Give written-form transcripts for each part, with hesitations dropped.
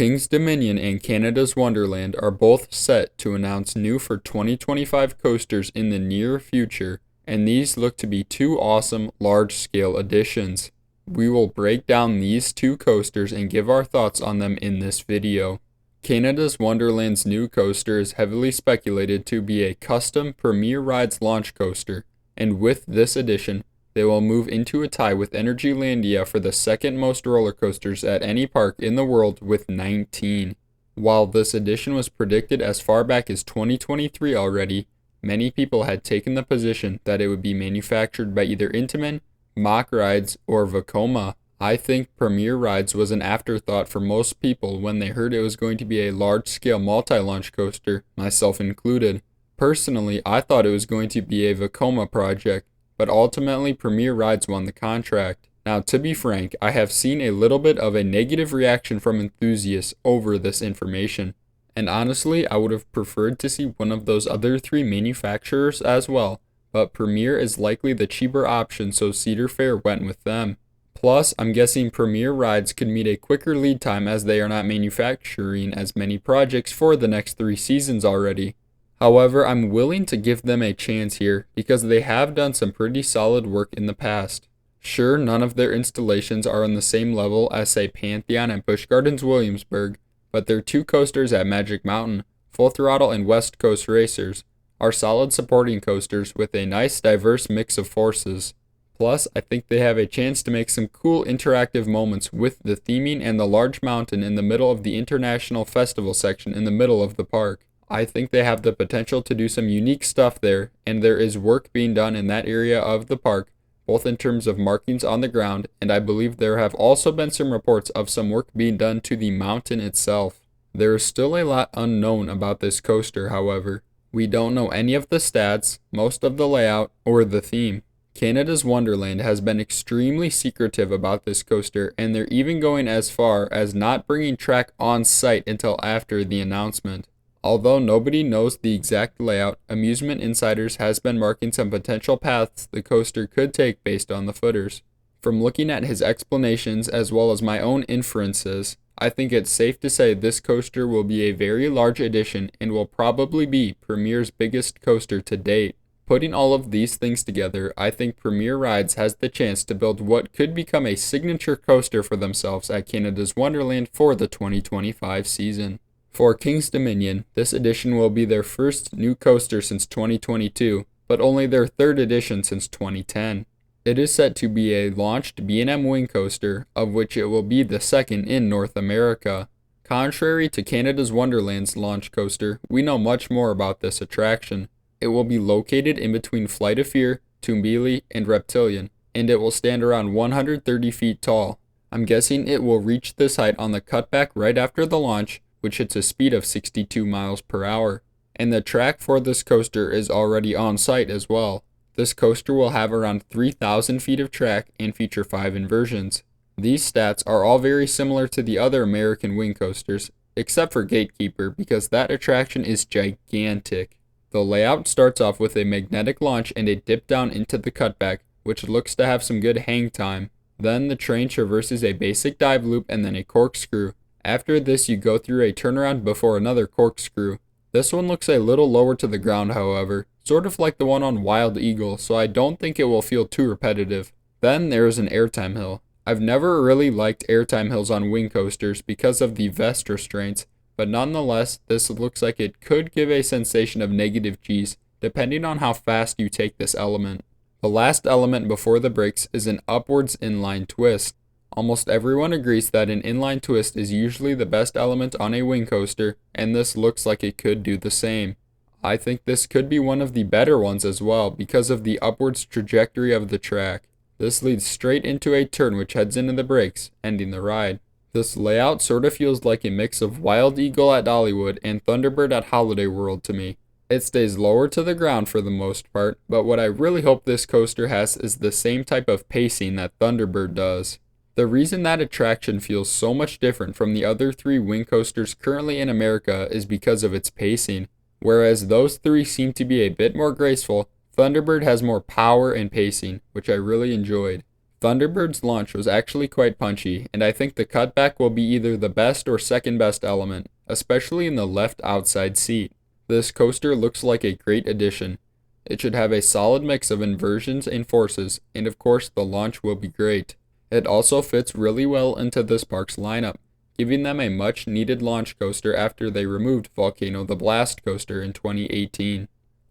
King's Dominion and Canada's Wonderland are both set to announce new for 2025 coasters in the near future, and these look to be two awesome large-scale additions. We will break down these two coasters and give our thoughts on them in this video. Canada's Wonderland's new coaster is heavily speculated to be a custom Premier Rides launch coaster, and with this addition, they will move into a tie with Energylandia for the second most roller coasters at any park in the world with 19. While this addition was predicted as far back as 2023 already, many people had taken the position that it would be manufactured by either Intamin, Mack Rides, or Vekoma. I think Premier Rides was an afterthought for most people when they heard it was going to be a large-scale multi-launch coaster, myself included. Personally, I thought it was going to be a Vekoma project, but ultimately Premier Rides won the contract. Now, to be frank, I have seen a little bit of a negative reaction from enthusiasts over this information, and honestly, I would have preferred to see one of those other three manufacturers as well, but Premier is likely the cheaper option, so Cedar Fair went with them. Plus, I'm guessing Premier Rides could meet a quicker lead time as they are not manufacturing as many projects for the next 3 seasons already. However, I'm willing to give them a chance here because they have done some pretty solid work in the past. Sure, none of their installations are on the same level as say Pantheon and Busch Gardens Williamsburg, but their 2 coasters at Magic Mountain, Full Throttle and West Coast Racers, are solid supporting coasters with a nice diverse mix of forces. Plus, I think they have a chance to make some cool interactive moments with the theming and the large mountain in the middle of the International Festival section in the middle of the park. I think they have the potential to do some unique stuff there, and there is work being done in that area of the park, both in terms of markings on the ground, and I believe there have also been some reports of some work being done to the mountain itself. There is still a lot unknown about this coaster, however. We don't know any of the stats, most of the layout, or the theme. Canada's Wonderland has been extremely secretive about this coaster, and they're even going as far as not bringing track on site until after the announcement. Although nobody knows the exact layout, Amusement Insiders has been marking some potential paths the coaster could take based on the footers. From looking at his explanations as well as my own inferences, I think it's safe to say this coaster will be a very large addition and will probably be Premier's biggest coaster to date. Putting all of these things together, I think Premier Rides has the chance to build what could become a signature coaster for themselves at Canada's Wonderland for the 2025 season. For King's Dominion, this edition will be their first new coaster since 2022, but only their third edition since 2010. It is set to be a launched B&M wing coaster, of which it will be the second in North America. Contrary to Canada's Wonderland's launch coaster, we know much more about this attraction. It will be located in between Flight of Fear, Tumbili, and Reptilian, and it will stand around 130 feet tall. I'm guessing it will reach this height on the cutback right after the launch, which hits a speed of 62 miles per hour. And the track for this coaster is already on site as well. This coaster will have around 3,000 feet of track and feature 5 inversions. These stats are all very similar to the other American wing coasters, except for Gatekeeper because that attraction is gigantic. The layout starts off with a magnetic launch and a dip down into the cutback, which looks to have some good hang time. Then the train traverses a basic dive loop and then a corkscrew. After this, you go through a turnaround before another corkscrew. This one looks a little lower to the ground, however, sort of like the one on Wild Eagle, so I don't think it will feel too repetitive. Then there is an airtime hill. I've never really liked airtime hills on wing coasters because of the vest restraints, but nonetheless, this looks like it could give a sensation of negative G's, depending on how fast you take this element. The last element before the brakes is an upwards inline twist. Almost everyone agrees that an inline twist is usually the best element on a wing coaster, and this looks like it could do the same. I think this could be one of the better ones as well because of the upwards trajectory of the track. This leads straight into a turn which heads into the brakes, ending the ride. This layout sort of feels like a mix of Wild Eagle at Dollywood and Thunderbird at Holiday World to me. It stays lower to the ground for the most part, but what I really hope this coaster has is the same type of pacing that Thunderbird does. The reason that attraction feels so much different from the other 3 wing coasters currently in America is because of its pacing. Whereas those 3 seem to be a bit more graceful, Thunderbird has more power and pacing, which I really enjoyed. Thunderbird's launch was actually quite punchy, and I think the cutback will be either the best or second best element, especially in the left outside seat. This coaster looks like a great addition. It should have a solid mix of inversions and forces, and of course the launch will be great. It also fits really well into this park's lineup, giving them a much needed launch coaster after they removed Volcano the Blast coaster in 2018.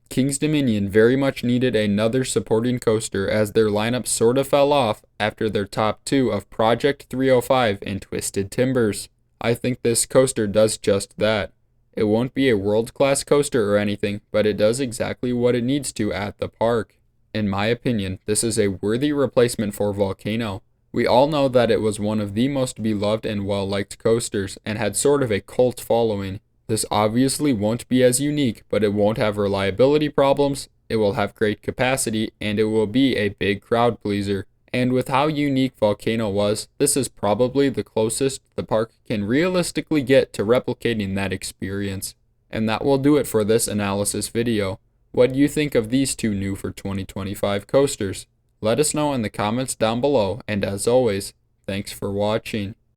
King's Dominion very much needed another supporting coaster as their lineup sort of fell off after their top two of Project 305 and Twisted Timbers. I think this coaster does just that. It won't be a world-class coaster or anything, but it does exactly what it needs to at the park. In my opinion, this is a worthy replacement for Volcano. We all know that it was one of the most beloved and well-liked coasters and had sort of a cult following. This obviously won't be as unique, but it won't have reliability problems, it will have great capacity, and it will be a big crowd pleaser. And with how unique Volcano was, this is probably the closest the park can realistically get to replicating that experience. And that will do it for this analysis video. What do you think of these two new for 2025 coasters? Let us know in the comments down below, and as always, thanks for watching.